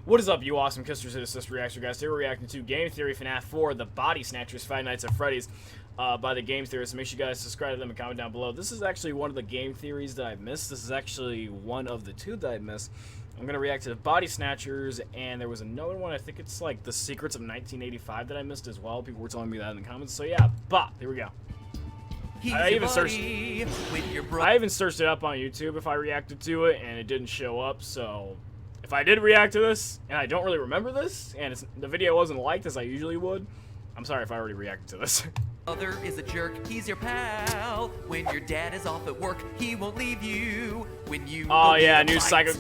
What is up, you awesome Kissers and Assist Reaction guys? Today we're reacting to Game Theory FNAF 4, The Body Snatchers, Five Nights at Freddy's by the Game Theorists. So make sure you guys subscribe to them and comment down below. This is actually one of the game theories that I've missed. This is actually one of the two that I missed. I'm going to react to The Body Snatchers, and there was another one, I think it's like The Secrets of 1985 that I missed as well. People were telling me that in the comments. So yeah, here we go. I even searched it up on YouTube if I reacted to it, and it didn't show up, so if I did react to this, and I don't really remember this, and the video wasn't liked as I usually would, I'm sorry if I already reacted to this. Mother is a jerk, he's your pal. When your dad is off at work, he won't leave you. When you new psychic.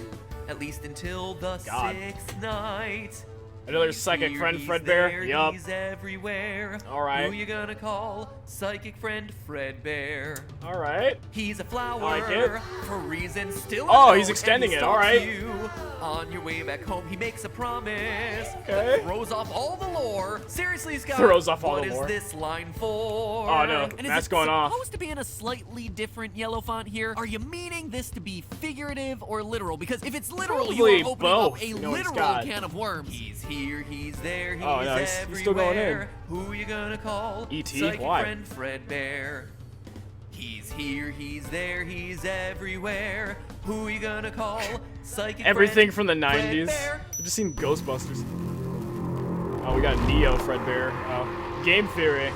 At least until the sixth night. Another psychic friend, Fredbear. Yup. He's everywhere. Alright. Who you gonna call? Psychic friend Fredbear. Alright. He's a flower. I like it. For reasons still unknown, he's extending he it. Alright. On your way back home, he makes a promise. Okay. Throws off all the lore. Seriously, Scott. Throws off all the lore. What is this line for? Oh no, and that's going off. Supposed to be in a slightly different yellow font here. Are you meaning this to be figurative or literal? Because if it's literal, Probably you are opening both. up a You know, literal can of worms. He's here, he's there, he's no, everywhere. he's still going in. Who you gonna call? E.T. Psychic Why? friend Fredbear. He's here, he's there, he's everywhere. Who you gonna call? Psychic Everything friend from the 90s. Fredbear. I've just seen Ghostbusters. Oh, we got Neo Fredbear. Oh, Game Theory.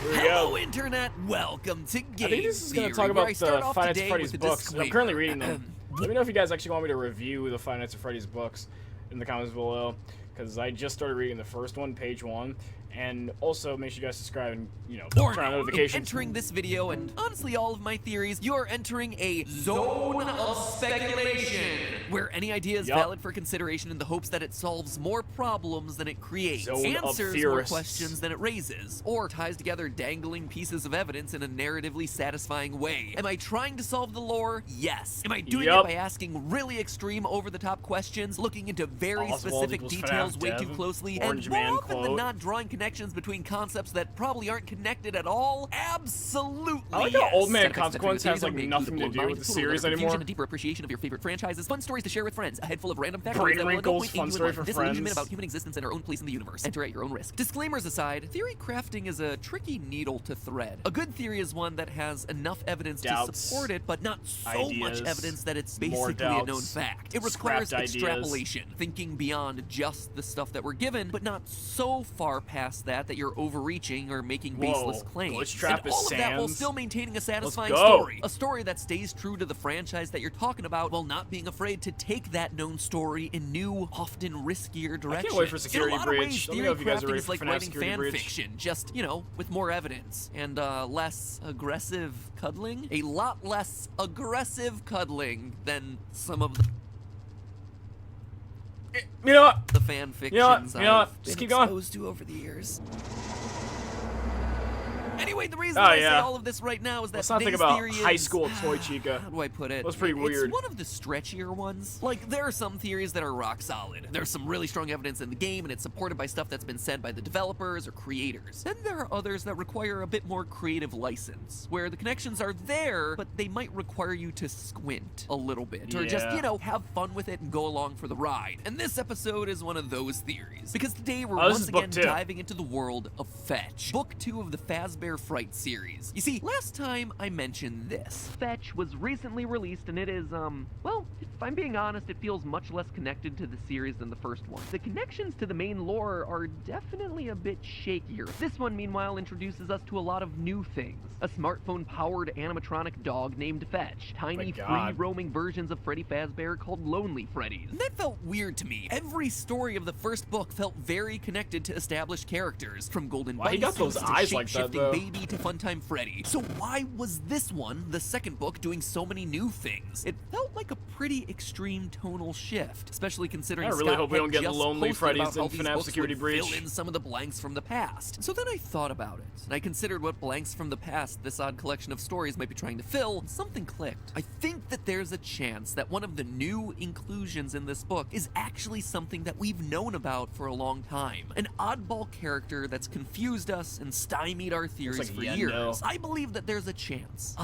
Here we Hello, go. Internet. Welcome to Game Theory. I think this is going to talk about the Five Nights at Freddy's books. I'm currently reading them. Let me know if you guys actually want me to review the Five Nights at Freddy's books in the comments below, because I just started reading the first one, page 1. And also, make sure you guys subscribe and, turn on notifications. Entering this video, and honestly all of my theories, you're entering a zone of speculation, where any idea is valid for consideration in the hopes that it solves more problems than it creates, answers more questions than it raises, or ties together dangling pieces of evidence in a narratively satisfying way. Am I trying to solve the lore? Yes. Am I doing it by asking really extreme, over-the-top questions, looking into very specific details way too closely, and more often than not drawing connections between concepts that probably aren't connected at all? Absolutely. I like how Old Man Consequence has like nothing to do with the series anymore. A deeper appreciation of your favorite franchises, fun stories to share with friends, a head full of random facts Brain Wrinkles, fun story for disillusionment friends. about human existence and our own place in the universe. Enter at your own risk. Disclaimers aside, theory crafting is a tricky needle to thread. A good theory is one that has enough evidence to support it, but not so much evidence that it's basically a known fact. It requires extrapolation, thinking beyond just the stuff that we're given, but not so far past that you're overreaching or making baseless claims. And all of that while still maintaining a satisfying story. A story that stays true to the franchise that you're talking about while not being afraid to take that known story in new, often riskier directions. I can't wait for Security In a lot of Breach. ways, Let me know theory if you guys are crafting ready is for like FNAF writing Security fan Breach. fiction, just, with more evidence and less aggressive cuddling. A lot less aggressive cuddling than some of the the fan fictions I've been exposed to over the years. Anyway, the reason I say all of this right now is that let's not think about high school Toy Chica. How do I put it? That's pretty weird. It's one of the stretchier ones. Like, there are some theories that are rock solid. There's some really strong evidence in the game, and it's supported by stuff that's been said by the developers or creators. Then there are others that require a bit more creative license, where the connections are there, but they might require you to squint a little bit, or just, have fun with it and go along for the ride. And this episode is one of those theories, because today we're once again diving into the world of Fetch, Book 2 of the Fazbear Fright series. You see, last time I mentioned this. Fetch was recently released, and it is, well, if I'm being honest, it feels much less connected to the series than the first one. The connections to the main lore are definitely a bit shakier. This one, meanwhile, introduces us to a lot of new things. A smartphone-powered animatronic dog named Fetch. Tiny, free-roaming versions of Freddy Fazbear called Lonely Freddy's. And that felt weird to me. Every story of the first book felt very connected to established characters, from Golden He got those eyes like that, though. Baby to Funtime Freddy. So why was this one, the second book, doing so many new things? It felt like a pretty extreme tonal shift, especially considering I really hope we don't get Lonely Freddy's in FNAF Security Breach. Fill in some of the blanks from the past. So then I thought about it, and I considered what blanks from the past this odd collection of stories might be trying to fill, and something clicked. I think that there's a chance that one of the new inclusions in this book is actually something that we've known about for a long time. An oddball character that's confused us and stymied our theories series like for Yendo. years, I believe that there's a chance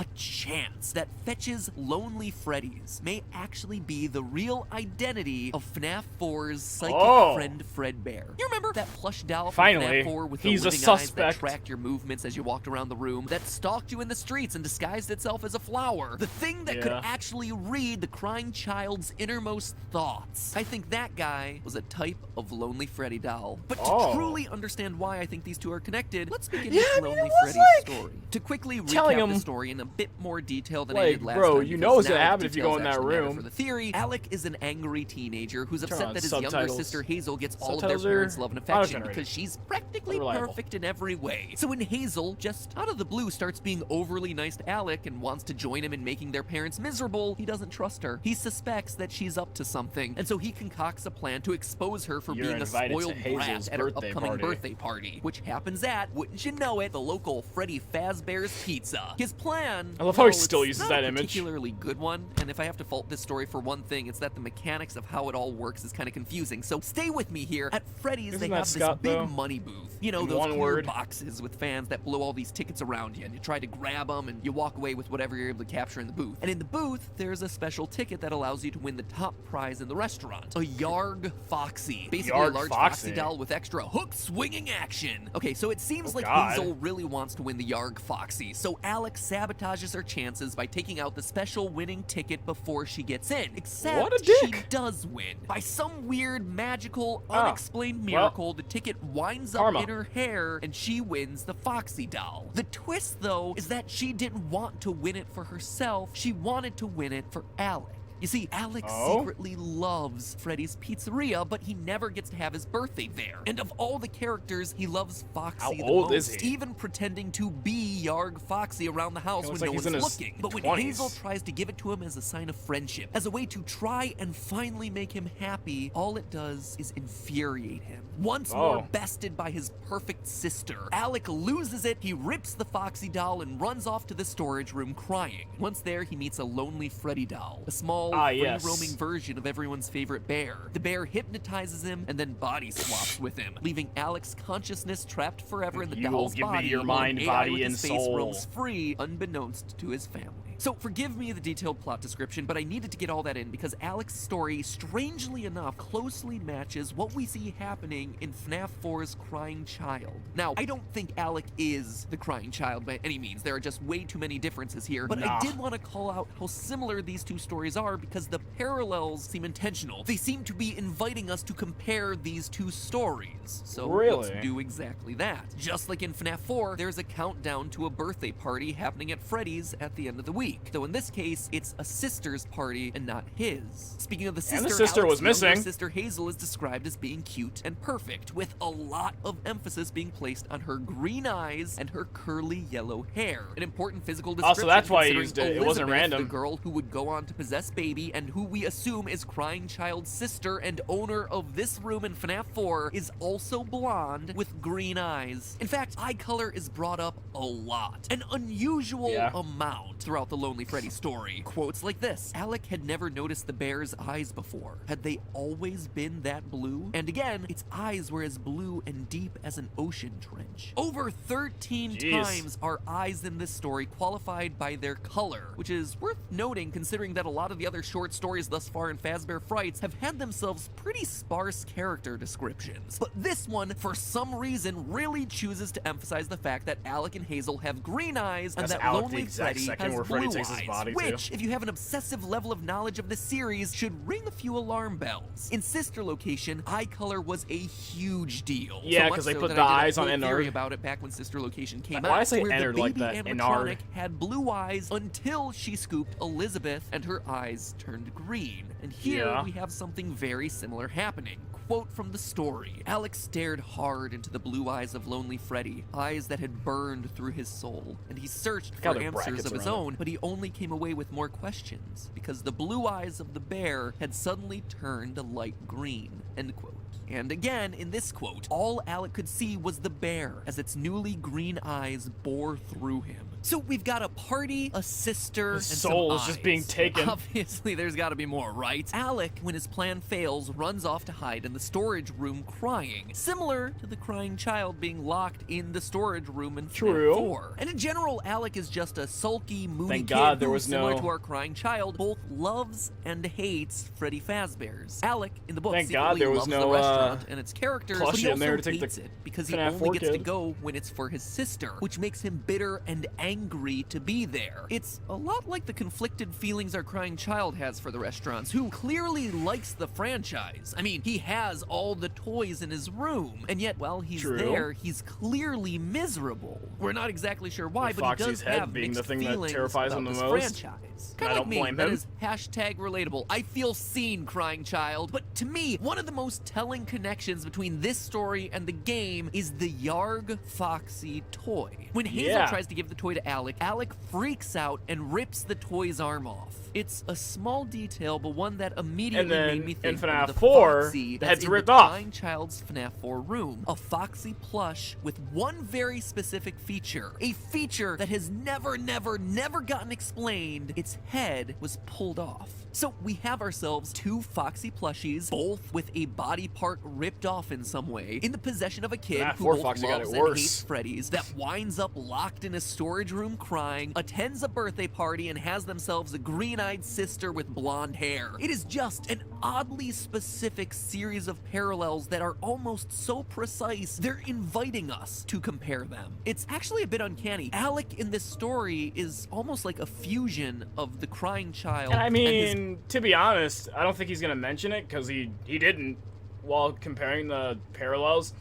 that Fetch's Lonely Freddy's may actually be the real identity of FNAF 4's psychic friend Fredbear. You remember that plush doll from FNAF 4 with the he's living a eyes that suspect. tracked your movements as you walked around the room, that stalked you in the streets and disguised itself as a flower? The thing that could actually read the crying child's innermost thoughts. I think that guy was a type of Lonely Freddy doll. But to truly understand why I think these two are connected, let's begin with Lonely Freddy's story. To quickly recap the story in a bit more detail than I did last time, you know what's gonna happen if you go in that room. For the theory, Alec is an angry teenager who's upset that his younger subtitles. sister Hazel gets all of their Subtitles are parents' love and affection auto-generated. because she's practically Reliable. perfect in every way. So when Hazel, just out of the blue, starts being overly nice to Alec and wants to join him in making their parents miserable, he doesn't trust her. He suspects that she's up to something, and so he concocts a plan to expose her for being a spoiled brat at her upcoming birthday party, which happens at, wouldn't you know it, the local Freddy Fazbear's Pizza. His plan, I love how he well, still it's uses not that a image. particularly good one, and if I have to fault this story for one thing, it's that the mechanics of how it all works is kind of confusing. So stay with me here. At Freddy's, they have this big money booth. You know, those clear boxes with fans that blow all these tickets around you, and you try to grab them, and you walk away with whatever you're able to capture in the booth. And in the booth, there's a special ticket that allows you to win the top prize in the restaurant, a Yarg Foxy. Basically a large Foxy doll with extra hook-swinging action. Okay, so it seems like Hazel really wants to win the Yarg Foxy, so Alex sabotages her chances by taking out the special winning ticket before she gets in. Except she does win. By some weird, magical, unexplained miracle, the ticket winds up in her hair, and she wins the Foxy doll. The twist, though, is that she didn't want to win it for herself. She wanted to win it for Alec. You see, Alex secretly loves Freddy's Pizzeria, but he never gets to have his birthday there. And of all the characters, he loves Foxy the most, even pretending to be Yarg Foxy around the house when no one's looking. But when Hazel tries to give it to him as a sign of friendship, as a way to try and finally make him happy, all it does is infuriate him. Once more bested by his perfect sister, Alec loses it, he rips the Foxy doll and runs off to the storage room crying. Once there, he meets a Lonely Freddy doll, a small, free-roaming version of everyone's favorite bear. The bear hypnotizes him and then body swaps with him, leaving Alec's consciousness trapped forever in the doll's body, your mind, body, and soul. Roams free, unbeknownst to his family. So forgive me the detailed plot description, but I needed to get all that in because Alec's story, strangely enough, closely matches what we see happening in FNAF 4's Crying Child. Now, I don't think Alec is the Crying Child by any means. There are just way too many differences here, but I did want to call out how similar these two stories are because the parallels seem intentional. They seem to be inviting us to compare these two stories. So let's do exactly that. Just like in FNAF 4, there's a countdown to a birthday party happening at Freddy's at the end of the week. Though in this case, it's a sister's party and not his. Speaking of the sister, Alex's younger sister Hazel is described as being cute and perfect, with a lot of emphasis being placed on her green eyes and her curly yellow hair. An important physical description. So that's why he used it. It wasn't random. The girl who would go on to possess Baby and who we assume is Crying Child's sister and owner of this room in FNAF 4 is also blonde with green eyes. In fact, eye color is brought up a lot, an unusual amount throughout the Lonely Freddy story. Quotes like this: Alec had never noticed the bear's eyes before. Had they always been that blue? And again, its eyes were as blue and deep as an ocean trench. Over 13 times are eyes in this story qualified by their color, which is worth noting considering that a lot of the other short stories thus far in Fazbear Frights have had themselves pretty sparse character descriptions. But this one, for some reason, really chooses to emphasize the fact that Alec and Hazel have green eyes and that Lonely Freddy has blue eyes, which, if you have an obsessive level of knowledge of the series, should ring a few alarm bells. In Sister Location, eye color was a huge deal. Yeah, because they put the eyes on Ennard. About it back when Sister Location came out. Why I say where Ennard like that? Animatronic had blue eyes until she scooped Elizabeth and her eyes turned green. And here we have something very similar happening. Quote from the story: Alex stared hard into the blue eyes of Lonely Freddy, eyes that had burned through his soul, and he searched for answers of his own, but he only came away with more questions, because the blue eyes of the bear had suddenly turned a light green. End quote. And again, in this quote, all Alec could see was the bear as its newly green eyes bore through him. So we've got a party, a sister, His and soul some is just eyes. being taken. Obviously, there's got to be more, right? Alec, when his plan fails, runs off to hide in the storage room crying, similar to the crying child being locked in the storage room in True. FNAF 4. And in general, Alec is just a sulky, moody Thank kid God there who, was similar no- to our crying child, both loves and hates Freddy Fazbear's. Alec, in the book, Thank secretly God there was loves no, the restaurant and its characters, but he plushie in also there to take hates the it because he FNAF 4 only gets to kid. go when it's for his sister, which makes him bitter and angry to be there. It's a lot like the conflicted feelings our crying child has for the restaurants, who clearly likes the franchise. I mean, he has all the toys in his room, and yet while he's True. there, he's clearly miserable. We're not exactly sure why, With but he Foxy's does head have being the mixed thing that feelings terrifies about him the this most. franchise. I Kind of like don't me. blame That him. is hashtag relatable. I feel seen, crying child. But to me, one of the most telling connections between this story and the game is the Yarg Foxy toy. When Hazel Yeah. tries to give the toy to Alec, Alec freaks out and rips the toy's arm off. It's a small detail, but one that immediately And then made me in think FNAF of the 4, Foxy the that's head's in ripped the off. crying child's FNAF 4 room. A Foxy plush with one very specific feature. A feature that has never gotten explained. Its head was pulled off. So we have ourselves two Foxy plushies, both with a body part ripped off in some way, in the possession of a kid FNAF who 4 both Foxy got loves it and worse. hates Freddy's, that winds up locked in a storage room crying, attends a birthday party, and has themselves a green-eyed sister with blonde hair. It is just an oddly specific series of parallels that are almost so precise, they're inviting us to compare them. It's actually a bit uncanny. Alec in this story is almost like a fusion of the crying child And I his mean, to be honest, I don't think he's gonna mention it because he didn't while comparing the parallels.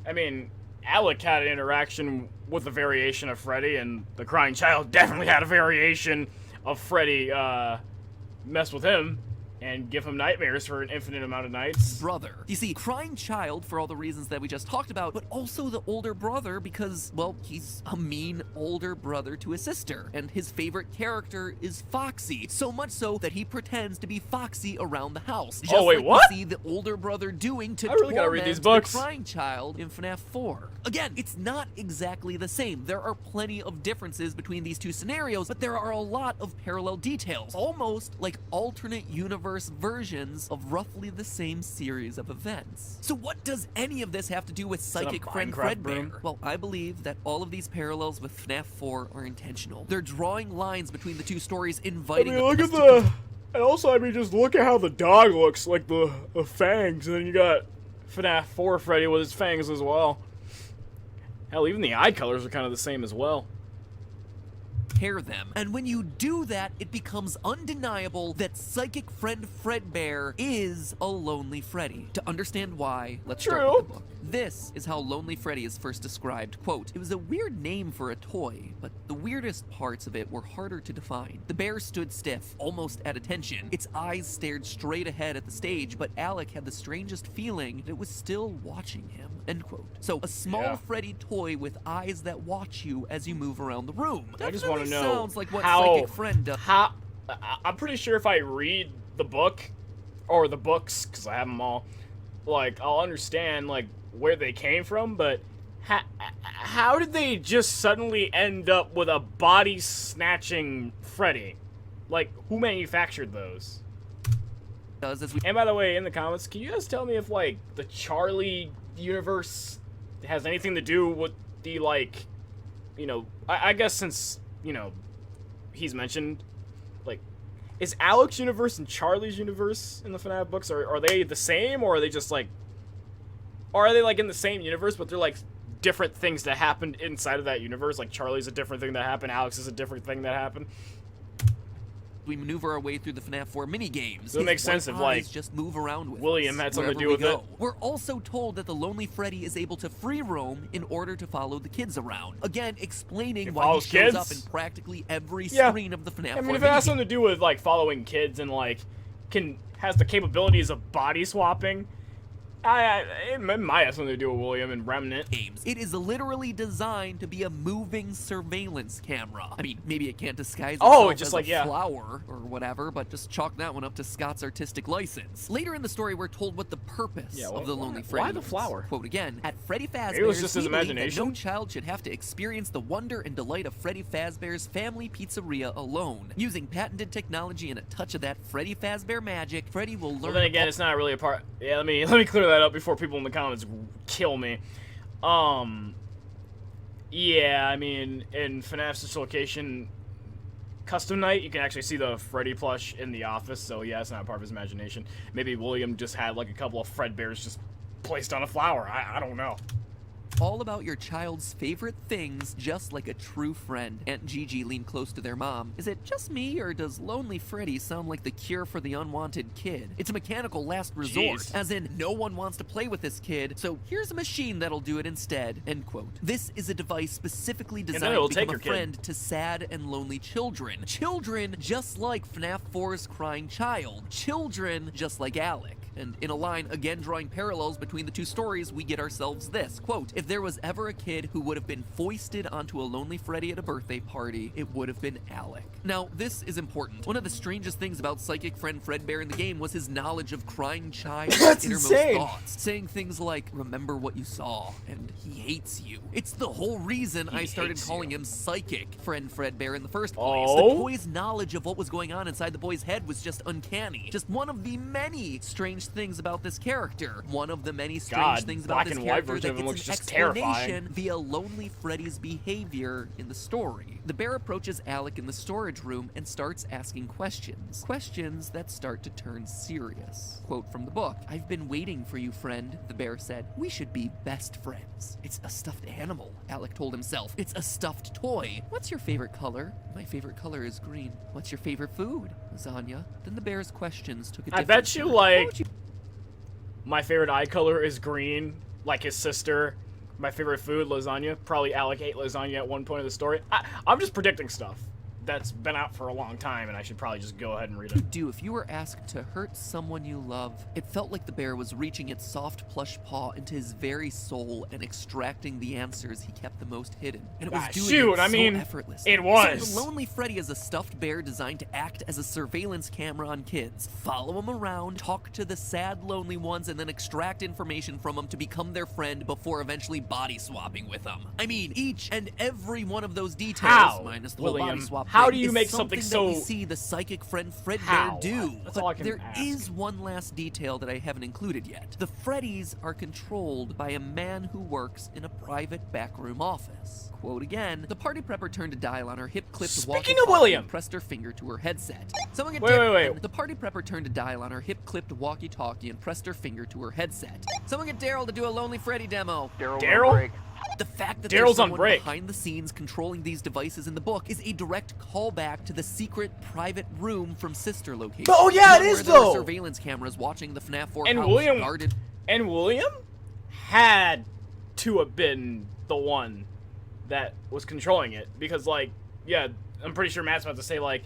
I mean, Alec had an interaction with a variation of Freddy, and the crying child definitely had a variation of Freddy mess with him and give him nightmares for an infinite amount of nights. brother. You see, crying child for all the reasons that we just talked about, but also the older brother because, well, he's a mean older brother to his sister, and his favorite character is Foxy, so much so that he pretends to be Foxy around the house. Just Oh, wait, like what? we see the older brother doing to I really gotta read torment these books. the crying child in FNAF 4. Again, it's not exactly the same. There are plenty of differences between these two scenarios, but there are a lot of parallel details, almost like alternate universe versions of roughly the same series of events. So what does any of this have to do with it a Psychic Friend Minecraft Fredbear? room? Well, I believe that all of these parallels with FNAF 4 are intentional. They're drawing lines between the two stories, I inviting mean, look us at to the... And also, I mean, just look at how the dog looks, like the fangs, and then you got FNAF 4 Freddy with his fangs as well. Hell, even the eye colors are kind of the same as well. compare them. And when you do that, it becomes undeniable that Psychic Friend Fredbear is a Lonely Freddy. To understand why, let's start with the book. This is how Lonely Freddy is first described. Quote, "It was a weird name for a toy, but the weirdest parts of it were harder to define. The bear stood stiff, almost at attention. Its eyes stared straight ahead at the stage, but Alec had the strangest feeling that it was still watching him." End quote. So, a small Freddy toy with eyes that watch you as you move around the room. I just want to know Sounds like what how, Psychic Friend does. I'm pretty sure if I read the book, or the books, because I have them all, like, I'll understand, like, where they came from, but how did they just suddenly end up with a body-snatching Freddy? Like, who manufactured those? As we And by the way, in the comments, can you guys tell me if, like, the Charlie universe has anything to do with the, like, you know, I guess since, you know, he's mentioned, like, is Alec's universe and Charlie's universe in the FNAF books, are they the same, or are they just, like, or are they, like, in the same universe, but they're, like, different things that happened inside of that universe? Like, Charlie's a different thing that happened, Alex is a different thing that happened. we maneuver our way through the FNAF 4 minigames. So it makes sense if, like, just move around with William us had something to wherever do we with go. it. We're also told that the Lonely Freddy is able to free roam in order to follow the kids around. Again, explaining why he follows shows up kids? in practically every Yeah. screen of the FNAF 4 I mean, if it has minigame. something to do with, like, following kids and, like, has the capabilities of body swapping, It might have something to do with William and Remnant. Games. It is literally designed to be a moving surveillance camera. I mean, maybe it can't disguise itself just as like, a flower or whatever, but just chalk that one up to Scott's artistic license. Later in the story, we're told what the purpose of the Lonely Freddy why the is. flower? Quote again, at Freddy Fazbear's, Maybe it was just his we believe that imagination? no child should have to experience the wonder and delight of Freddy Fazbear's Family Pizzeria alone. Using patented technology and a touch of that Freddy Fazbear magic, Freddy will learn. Well, then again, it's not really a part. Yeah, let me clear that up before people in the comments kill me. Yeah, I mean, in FNAF Such Location Custom Night, you can actually see the Freddy plush in the office, so yeah, it's not part of his imagination. Maybe William just had like a couple of Fredbears just placed on a flower. I don't know. All about your child's favorite things, just like a true friend. Aunt Gigi leaned close to their mom. Is it just me, or does Lonely Freddy sound like the cure for the unwanted kid? It's a mechanical last resort, as in no one wants to play with this kid, so here's a machine that'll do it instead, end quote. This is a device specifically designed to become a friend to sad and lonely children. Children just like FNAF 4's crying child. Children just like Alec. And in a line, again drawing parallels between the two stories, we get ourselves this, quote, if there was ever a kid who would have been foisted onto a Lonely Freddy at a birthday party, it would have been Alec. Now, this is important. One of the strangest things about Psychic Friend Fredbear in the game was his knowledge of crying child's innermost thoughts, saying things like, remember what you saw, and he hates you. It's the whole reason I started calling him Psychic Friend Fredbear in the first place. The boy's knowledge of what was going on inside the boy's head was just uncanny. Just one of the many strange things about this character. One of the many strange things about this character that gets an explanation via Lonely Freddy's behavior in the story. The bear approaches Alec in the storage room and starts asking questions. Questions that start to turn serious. Quote from the book, I've been waiting for you, friend, the bear said. We should be best friends. It's a stuffed animal, Alec told himself. It's a stuffed toy. What's your favorite color? My favorite color is green. What's your favorite food? Lasagna. Then the bear's questions took a different I bet you, turn. like, my favorite eye color is green, like his sister. My favorite food, lasagna. Probably Alec ate lasagna at one point of the story. I'm just predicting stuff that's been out for a long time, and I should probably just go ahead and read it. What would you do if you were asked to hurt someone you love? It felt like the bear was reaching its soft plush paw into his very soul and extracting the answers he kept the most hidden. And it was doing it so effortlessly. It was. So the Lonely Freddy is a stuffed bear designed to act as a surveillance camera on kids. Follow them around, talk to the sad, lonely ones, and then extract information from them to become their friend before eventually body swapping with them. I mean, each and every one of those details, minus the whole body swap. How do you make something so... that we see the Psychic Friend Fredbear do? That's all I can there ask. is one last detail that I haven't included yet. The Freddys are controlled by a man who works in a private backroom office. Quote again, the party prepper turned a dial on her hip-clipped walkie-talkie and pressed her finger to her headset. Someone get wait. The party prepper turned a dial on her hip-clipped walkie-talkie and pressed her finger to her headset. Someone get Daryl to do a Lonely Freddy demo. Daryl? The fact that Daryl's there's someone on break behind the scenes controlling these devices in the book is a direct callback to the secret private room from Sister Location. Oh yeah, it is though. There were though. surveillance cameras watching the FNAF 4 and house William guarded. And William had to have been the one that was controlling it because, like, yeah, I'm pretty sure Matt's about to say like.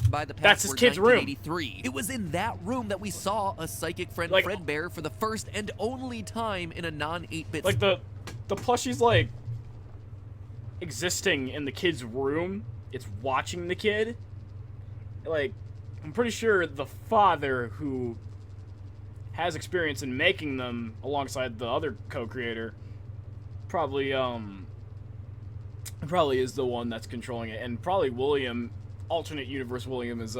By the that's his kid's room. It was in that room that we saw a Psychic Friend Fredbear for the first and only time in a non-8-bit. Like the plushie's like existing in the kid's room. It's watching the kid. Like, I'm pretty sure the father who has experience in making them alongside the other co-creator probably is the one that's controlling it, and probably William, alternate universe William is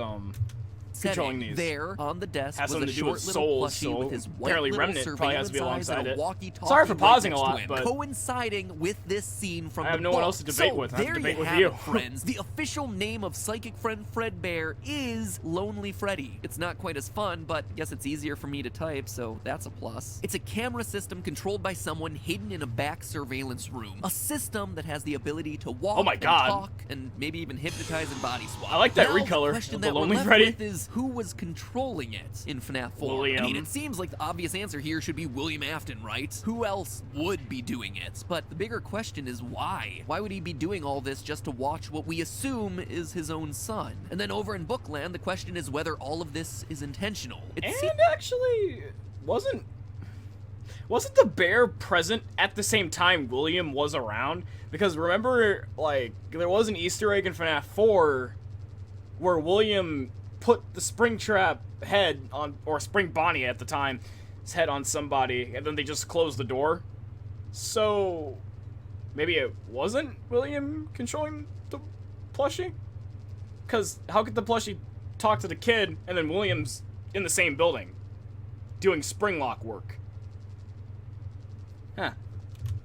controlling these. There on the desk has was something a to do with short little souls, plushie so with his white apparently little Remnant probably has to be surveillance eyes alongside and a it. walkie-talkie Sorry for pausing right a lot, next to him, but coinciding with this scene from I have the no book. one else to debate with. I have to debate with you. Friends. The official name of Psychic Friend Fredbear is Lonely Freddy. It's not quite as fun, but I guess it's easier for me to type, so that's a plus. It's a camera system controlled by someone hidden in a back surveillance room. A system that has the ability to walk and talk and maybe even hypnotize and body swap. I like that now, recolor of the Lonely Freddy. Freddy. Is who was controlling it in FNAF 4? William. I mean, it seems like the obvious answer here should be William Afton, right? Who else would be doing it? But the bigger question is why? Why would he be doing all this just to watch what we assume is his own son? And then over in Bookland, the question is whether all of this is intentional. Actually, wasn't wasn't the bear present at the same time William was around? Because remember, like, there was an Easter egg in FNAF 4 where William put the Springtrap head on, or Spring Bonnie at the time, his head on somebody, and then they just closed the door. So maybe it wasn't William controlling the plushie? Because how could the plushie talk to the kid and then William's in the same building doing spring lock work? Huh.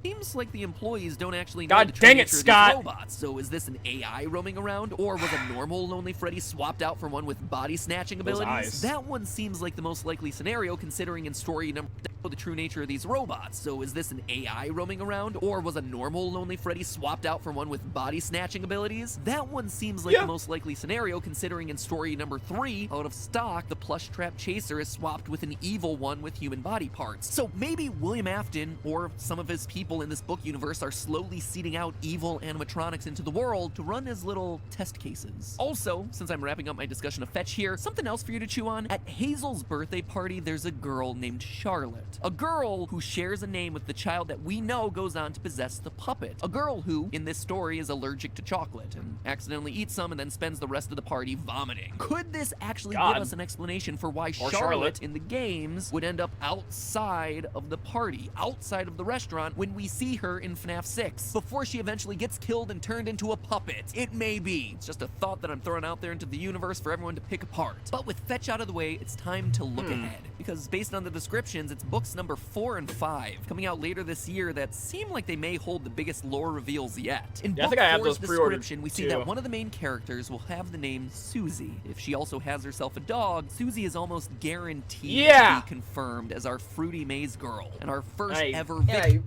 Seems like the employees don't actually know God the true dang it, nature of Scott! these robots. So is this an AI roaming around, or was a normal Lonely Freddy swapped out for one with body snatching Those abilities? eyes. That one seems like the most likely scenario, considering in story number the true nature of these robots. So is this an AI roaming around, or was a normal Lonely Freddy swapped out for one with body snatching abilities? That one seems like the most likely scenario, considering in story number 3, out of stock, the plush trap chaser is swapped with an evil one with human body parts. So maybe William Afton, or some of his people in this book universe, are slowly seeding out evil animatronics into the world to run as little test cases. Also, since I'm wrapping up my discussion of Fetch here, something else for you to chew on. At Hazel's birthday party, there's a girl named Charlotte. A girl who shares a name with the child that we know goes on to possess the puppet. A girl who, in this story, is allergic to chocolate and accidentally eats some and then spends the rest of the party vomiting. Could this actually give us an explanation for why Charlotte in the games would end up outside of the party, outside of the restaurant, when we see her in FNAF 6, before she eventually gets killed and turned into a puppet? It may be. It's just a thought that I'm throwing out there into the universe for everyone to pick apart. But with Fetch out of the way, it's time to look ahead. Because based on the descriptions, it's books number 4 and 5 coming out later this year that seem like they may hold the biggest lore reveals yet. In book 4's description, we see that one of the main characters will have the name Susie. If she also has herself a dog, Susie is almost guaranteed to be confirmed as our Fruity Maze girl and our first ever victim.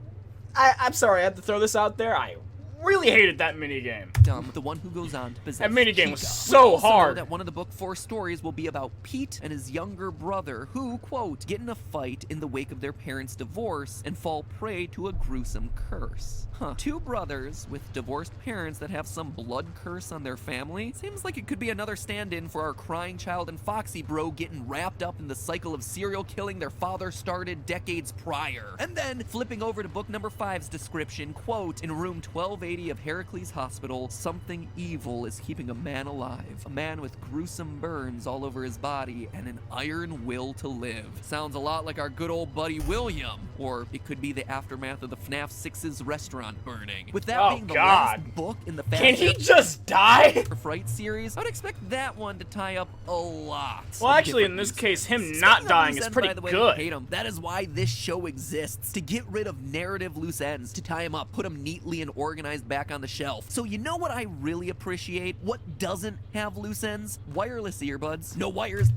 I'm sorry, I have to throw this out there. I really hated that minigame. The one who goes on to possess that minigame Chica. was so hard. That one of the book 4 stories will be about Pete and his younger brother who, quote, get in a fight in the wake of their parents' divorce and fall prey to a gruesome curse. Two brothers with divorced parents that have some blood curse on their family? Seems like it could be another stand-in for our crying child and Foxy bro getting wrapped up in the cycle of serial killing their father started decades prior. And then, flipping over to book number 5's description, quote, in room 1280 of Heracles Hospital, something evil is keeping a man alive. A man with gruesome burns all over his body and an iron will to live. Sounds a lot like our good old buddy William. Or it could be the aftermath of the FNAF 6's restaurant burning. With that being the last book in the Can he just die? Fright series, I'd expect that one to tie up a lot. Well, actually, in this case, him not dying is pretty good. Hate him. That is why this show exists, to get rid of narrative loose ends, to tie them up, put them neatly and organized back on the shelf. So you know what I really appreciate? What doesn't have loose ends? Wireless earbuds. No wires.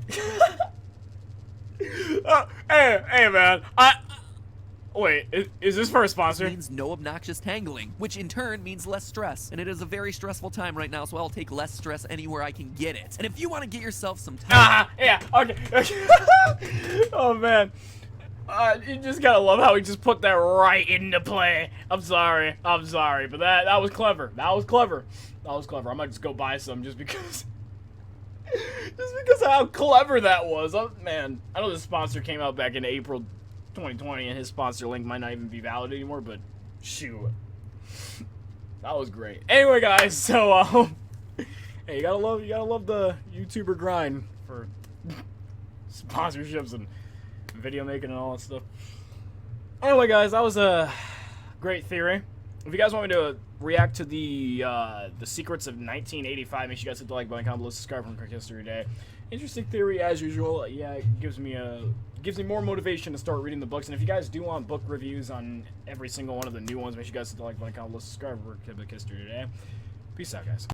Hey, man. Wait, is this for a sponsor? It means no obnoxious tangling, which in turn means less stress. And it is a very stressful time right now, so I'll take less stress anywhere I can get it. And if you want to get yourself some time... yeah, okay. Oh, man. You just gotta love how he just put that right into play. I'm sorry, but that was clever. That was clever. I might just go buy some just because... just because of how clever that was. Oh, man, I know this sponsor came out back in April 2020, and his sponsor link might not even be valid anymore, but shoot. That was great. Anyway, guys, so, hey, you gotta love the YouTuber grind for sponsorships and video making and all that stuff. Anyway, guys, that was a great theory. If you guys want me to react to the secrets of 1985, make sure you guys hit the like button, comment below, subscribe from Quick History Today. Interesting theory as usual. Yeah, it gives me more motivation to start reading the books. And if you guys do want book reviews on every single one of the new ones, make sure you guys hit the like button, comment below, subscribe for Quick History Today. Peace out, guys.